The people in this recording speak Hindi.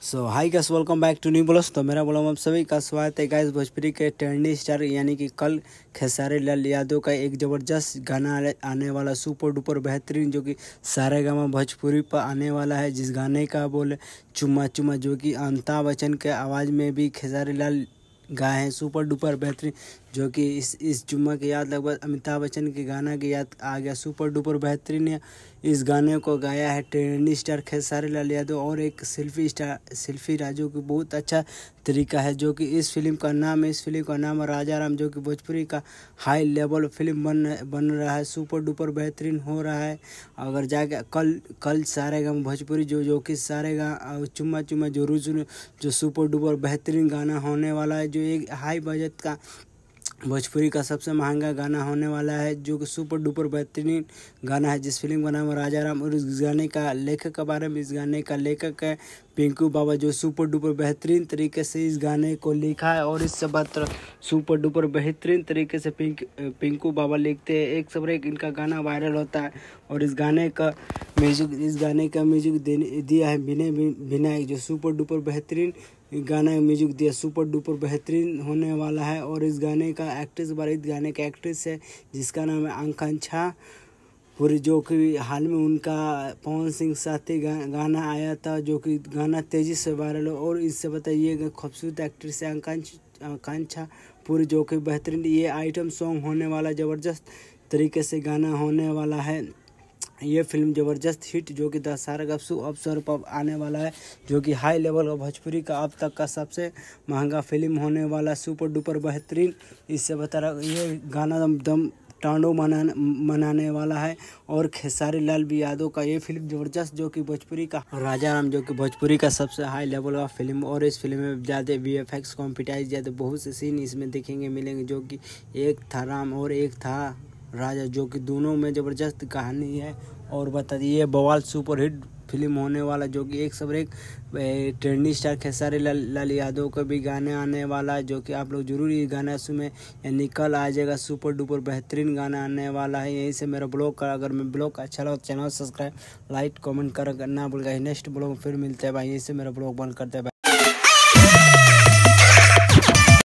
So hi guys, welcome back to new blogs. तो मेरा ब्लॉग आप सभी का स्वागत है गाइस। भोजपुरी के ट्रेंडी स्टार यानी कि कल खेसारी लाल यादव का एक ज़बरदस्त गाना आने वाला, सुपर डुपर बेहतरीन, जो कि सारेगामा भोजपुरी पर आने वाला है। जिस गाने का बोले चुम्मा चुम्मा, जो कि अमिताभ बच्चन के आवाज़ में भी खेसारी लाल गाए हैं, सुपर डुपर बेहतरीन। जो कि इस चुम्मा की याद लगभग अमिताभ बच्चन के गाना की याद आ गया। सुपर डुपर बेहतरीन है। इस गाने को गाया है ट्रेंडी स्टार खेसारी लाल यादव और एक सेल्फी राजू की बहुत अच्छा तरीका है। जो कि इस फिल्म का नाम है राजा राम, जो कि भोजपुरी का हाई लेवल फिल्म बन रहा है। सुपर डुपर बेहतरीन हो रहा है। अगर जाके कल सारेगामा भोजपुरी जो कि सारेगामा चुम्मा चुम्मा जरूर सुनो, जो सुपर डुपर बेहतरीन गाना होने वाला है, जो एक हाई बजट का भोजपुरी का सबसे महंगा गाना होने वाला है, जो कि सुपर डुपर बेहतरीन गाना है। जिस फिल्म का नाम है राजा राम। और इस गाने का लेखक के बारे में, इस गाने का लेखक है पिंकू बाबा, जो सुपर डुपर बेहतरीन तरीके से इस गाने को लिखा है। और इससे बात सुपर डुपर बेहतरीन तरीके से पिंकू बाबा लिखते हैं। एक सब एक इनका गाना वायरल होता है। और इस गाने का म्यूजिक दिया है विनय, जो सुपर डुपर बेहतरीन गाना म्यूजिक दिया, सुपर डुपर बेहतरीन होने वाला है। और इस गाने का एक्ट्रेस है जिसका नाम है आकांक्षा पूरी, जो कि हाल में उनका पवन सिंह साथी गाना आया था, जो कि गाना तेज़ी से वायरल हो। और इससे बताइए खूबसूरत एक्ट्रेस है आकांक्षा पूरी, जो कि बेहतरीन ये आइटम सॉन्ग होने वाला, ज़बरदस्त तरीके से गाना होने वाला है। ये फिल्म ज़बरदस्त हिट, जो कि दशहरा के अवसर पर आने वाला है, जो कि हाई लेवल और भोजपुरी का अब तक का सबसे महंगा फिल्म होने वाला, सुपर डुपर बेहतरीन। इससे बता रहा ये गाना दम तांडव मनाने वाला है। और खेसारी लाल भी यादव का ये फिल्म ज़बरदस्त, जो कि भोजपुरी का राजा राम, जो कि भोजपुरी का सबसे हाई लेवल का फिल्म। और इस फिल्म में ज़्यादा VFX कॉम्पिटाइज ज़्यादा बहुत से सीन इसमें देखेंगे मिलेंगे, जो कि एक था राम और एक था राजा, जो कि दोनों में ज़बरदस्त कहानी है। और बता दिए बवाल सुपर हिट फिल्म होने वाला, जो कि एक ट्रेंडी स्टार खेसारी लाल यादव का भी गाने आने वाला है, जो कि आप लोग जरूर ये गाना सुने, यानी कल आ जाएगा। सुपर डुपर बेहतरीन गाना आने वाला है। यहीं से मेरा ब्लॉग का, अगर मैं ब्लॉग अच्छा लगा तो चैनल सब्सक्राइब, लाइक, कमेंट करना भूल गए। नेक्स्ट ब्लॉग फिर मिलते हैं भाई। यहीं से मेरा ब्लॉग बंद करते हैं।